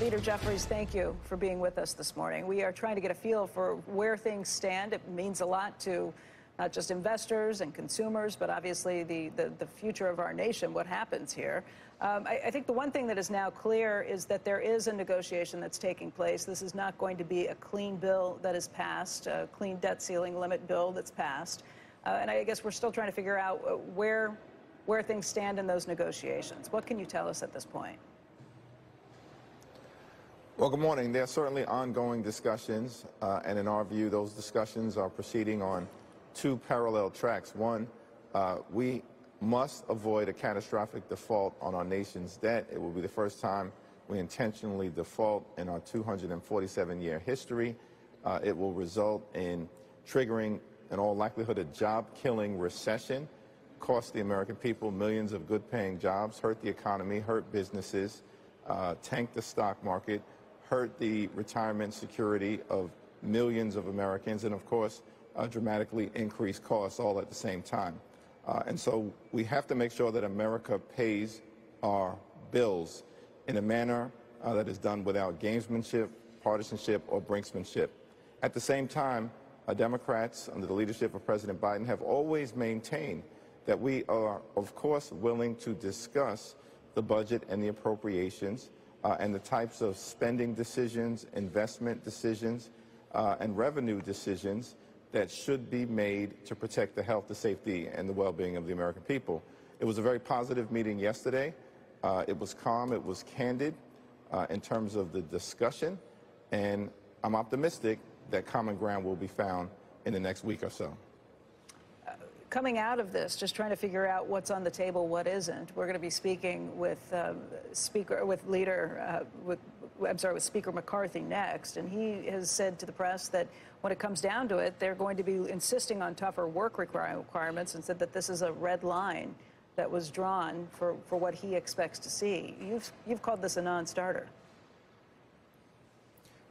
Leader Jeffries, thank you for being with us this morning. We are trying to get a feel for where things stand. It means a lot to not just investors and consumers, but obviously the future of our nation, what happens here. I think the one thing that is now clear is that there is a negotiation that's taking place. This is not going to be a clean bill that is passed, a clean debt ceiling limit bill that's passed. And I guess we're still trying to figure out where things stand in those negotiations. What can you tell us at this point? Well, good morning. There are certainly ongoing discussions, and in our view, those discussions are proceeding on two parallel tracks. One, we must avoid a catastrophic default on our nation's debt. It will be the first time we intentionally default in our 247-year history. It will result in triggering, in all likelihood, a job-killing recession, cost the American people millions of good-paying jobs, hurt the economy, hurt businesses, tank the stock market, hurt the retirement security of millions of Americans, and of course, dramatically increase costs all at the same time. And so we have to make sure that America pays our bills in a manner that is done without gamesmanship, partisanship, or brinksmanship. At the same time, Democrats, under the leadership of President Biden, have always maintained that we are, of course, willing to discuss the budget and the appropriations and the types of spending decisions, investment decisions, and revenue decisions that should be made to protect the health, the safety, and the well-being of the American people. It was a very positive meeting yesterday. It was calm, it was candid in terms of the discussion, and I'm optimistic that common ground will be found in the next week or so. Coming out of this, just trying to figure out what's on the table, what isn't. We're going to be speaking with Speaker McCarthy next, and he has said to the press that when it comes down to it, they're going to be insisting on tougher work requirements, and said that this is a red line that was drawn for what he expects to see. You've called this a non-starter.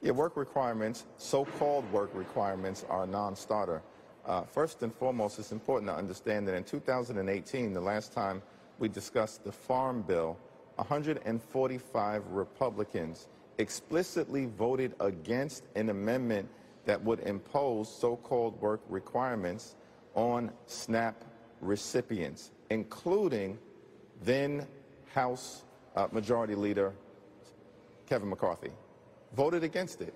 Yeah, work requirements, so-called work requirements, are a non-starter. First and foremost, it's important to understand that in 2018, the last time we discussed the Farm Bill, 145 Republicans explicitly voted against an amendment that would impose so-called work requirements on SNAP recipients, including then House Majority Leader Kevin McCarthy. Voted against it.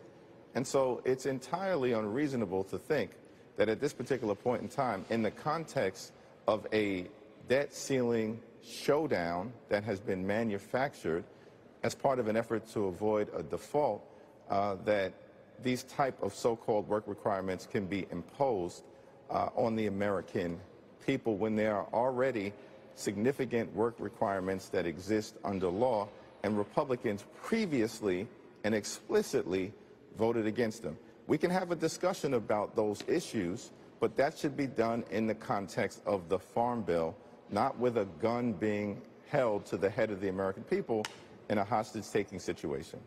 And so it's entirely unreasonable to think that at this particular point in time, in the context of a debt ceiling showdown that has been manufactured as part of an effort to avoid a default, that these type of so-called work requirements can be imposed on the American people when there are already significant work requirements that exist under law, and Republicans previously and explicitly voted against them. We can have a discussion about those issues, but that should be done in the context of the Farm Bill, not with a gun being held to the head of the American people in a hostage-taking situation.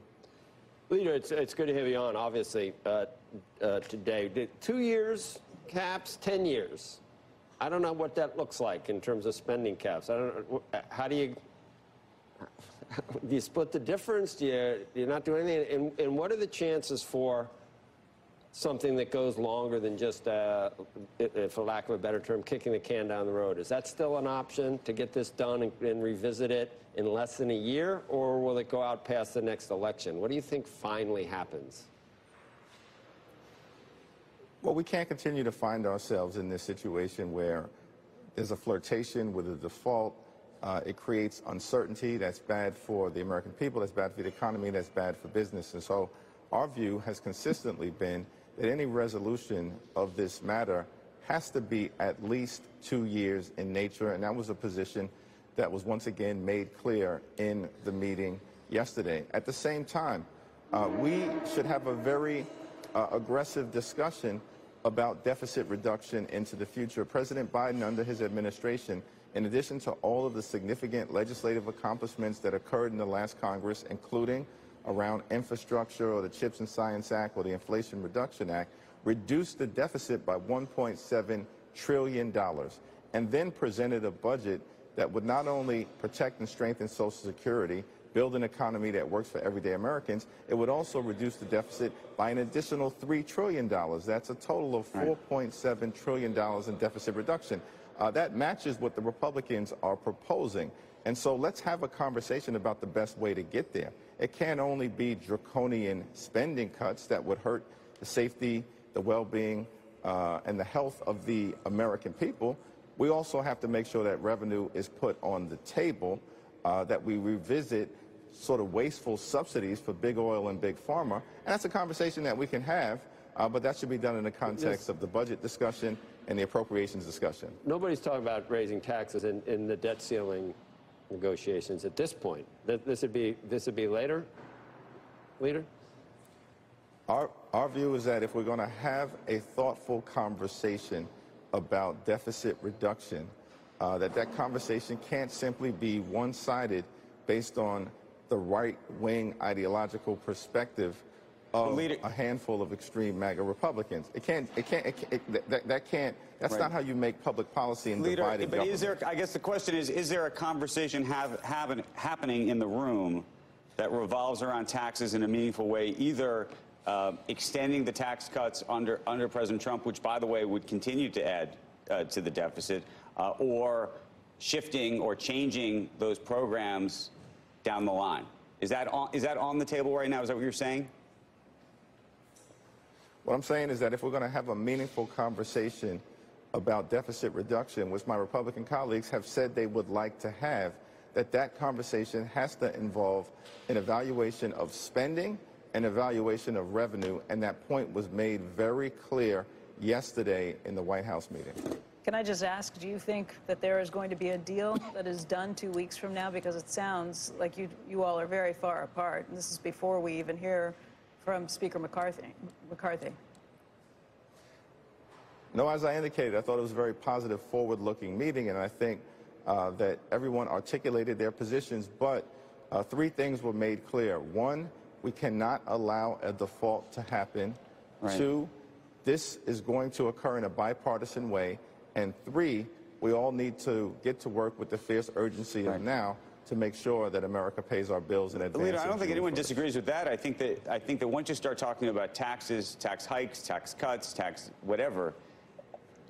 Leader, it's good to have you on, obviously, today. 2 years caps, 10 years. I don't know what that looks like in terms of spending caps. I don't know. How do you... Do you split the difference? Do you not do anything? And what are the chances for something that goes longer than just, for lack of a better term, kicking the can down the road? Is that still an option to get this done and revisit it in less than a year, or will it go out past the next election? What do you think finally happens? Well, we can't continue to find ourselves in this situation where there's a flirtation with a default. It creates uncertainty that's bad for the American people, that's bad for the economy, that's bad for business. And so our view has consistently been that any resolution of this matter has to be at least 2 years in nature, and that was a position that was once again made clear in the meeting yesterday. At the same time, we should have a very aggressive discussion about deficit reduction into the future. President Biden, under his administration, in addition to all of the significant legislative accomplishments that occurred in the last Congress, including around infrastructure or the CHIPS and Science Act or the Inflation Reduction Act, reduced the deficit by $1.7 trillion, and then presented a budget that would not only protect and strengthen Social Security, build an economy that works for everyday Americans. It would also reduce the deficit by an additional $3 trillion. That's a total of $4.7 trillion in deficit reduction. That matches what the Republicans are proposing. And so let's have a conversation about the best way to get there. It can't only be draconian spending cuts that would hurt the safety, the well-being, and the health of the American people. We also have to make sure that revenue is put on the table, that we revisit sort of wasteful subsidies for big oil and big pharma. And that's a conversation that we can have, but that should be done in the context of the budget discussion and the appropriations discussion. Nobody's talking about raising taxes in the debt ceiling negotiations at this point. This would be later, Leader? Our view is that if we're going to have a thoughtful conversation about deficit reduction, that conversation can't simply be one-sided based on the right-wing ideological perspective of a handful of extreme MAGA Republicans. That's not how you make public policy in divided government. Is there, I guess the question is there a conversation happening in the room that revolves around taxes in a meaningful way, either extending the tax cuts under President Trump, which, by the way, would continue to add to the deficit, or shifting or changing those programs down the line? Is that on the table right now? Is that what you're saying? What I'm saying is that if we're going to have a meaningful conversation about deficit reduction, which my Republican colleagues have said they would like to have, that conversation has to involve an evaluation of spending, an evaluation of revenue, and that point was made very clear yesterday in the White House meeting. Can I just ask, do you think that there is going to be a deal that is done 2 weeks from now? Because it sounds like you all are very far apart, and this is before we even hear from Speaker McCarthy. No, as I indicated, I thought it was a very positive, forward-looking meeting, and I think that everyone articulated their positions, but three things were made clear. One, we cannot allow a default to happen. Right. Two, this is going to occur in a bipartisan way. And three, we all need to get to work with the fierce urgency of now to make sure that America pays our bills in advance. Leader, I don't think anyone disagrees with that. I think that once you start talking about taxes, tax hikes, tax cuts, tax whatever,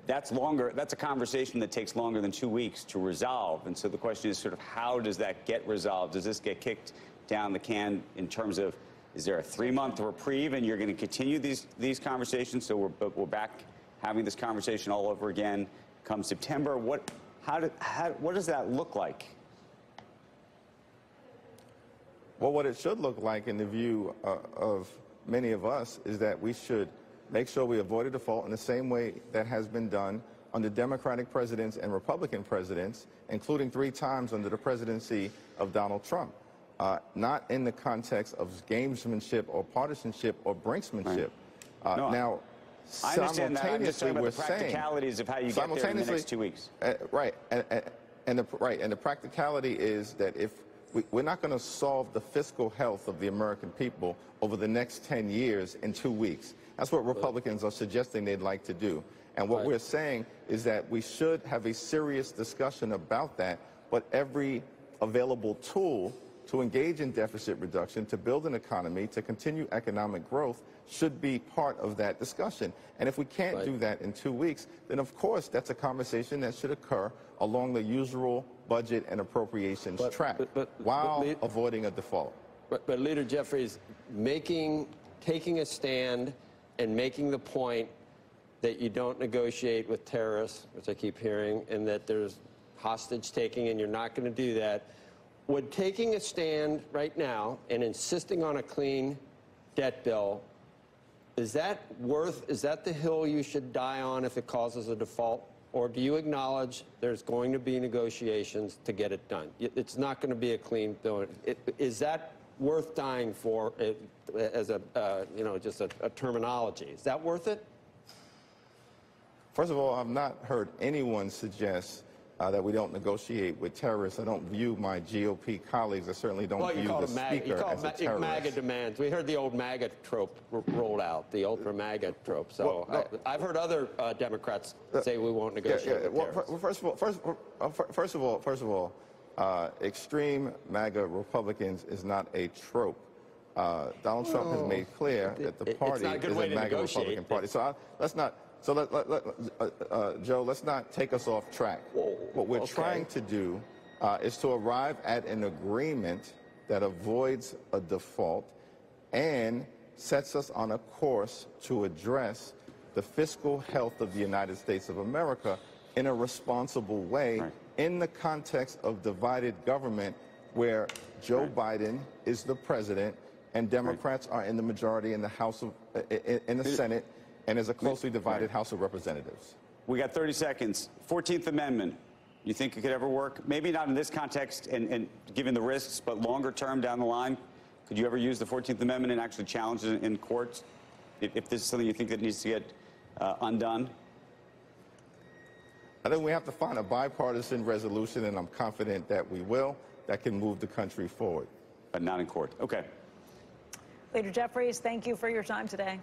that's longer. That's a conversation that takes longer than 2 weeks to resolve. And so the question is sort of how does that get resolved? Does this get kicked down the can in terms of, is there a 3-month reprieve and you're going to continue these conversations? So we're back having this conversation all over again come September. What does that look like? Well, what it should look like in the view of many of us is that we should make sure we avoid a default in the same way that has been done under Democratic presidents and Republican presidents, including 3 times under the presidency of Donald Trump. Not in the context of gamesmanship or partisanship or brinksmanship. Now, I understand that. I'm just talking about the practicalities of how you get there in the next 2 weeks. Right, and the practicality is that if we're not going to solve the fiscal health of the American people over the next 10 years in 2 weeks. That's what Republicans are suggesting they'd like to do. And what we're saying is that we should have a serious discussion about that, but every available tool to engage in deficit reduction, to build an economy, to continue economic growth should be part of that discussion. And if we can't do that in 2 weeks, then of course that's a conversation that should occur along the usual budget and appropriations track while avoiding a default. But Leader Jeffries, taking a stand and making the point that you don't negotiate with terrorists, which I keep hearing, and that there's hostage taking and you're not going to do that. Would taking a stand right now and insisting on a clean debt bill, is that the hill you should die on if it causes a default? Or do you acknowledge there's going to be negotiations to get it done? It's not going to be a clean bill. Is that worth dying for as just a terminology? Is that worth it? First of all, I've not heard anyone suggest that we don't negotiate with terrorists. I don't view my GOP colleagues. I certainly don't view the Speaker as a terrorist. MAGA demands. We heard the old MAGA trope rolled out, the ultra MAGA trope. So I've heard other Democrats say we won't negotiate with terrorists. First of all, extreme MAGA Republicans is not a trope. Donald Trump has made clear that the party is a MAGA Republican party. So let's not. So Joe, let's not take us off track. What we're trying to do is to arrive at an agreement that avoids a default and sets us on a course to address the fiscal health of the United States of America in a responsible way in the context of divided government where Joe Biden is the president and Democrats are in the majority in the House of, in the Senate, and is a closely divided House of Representatives. We got 30 seconds. 14th Amendment, you think it could ever work? Maybe not in this context and given the risks, but longer term down the line, could you ever use the 14th Amendment and actually challenge it in courts if this is something you think that needs to get undone? I think we have to find a bipartisan resolution, and I'm confident that we will, that can move the country forward. But not in court. Okay. Leader Jeffries, thank you for your time today.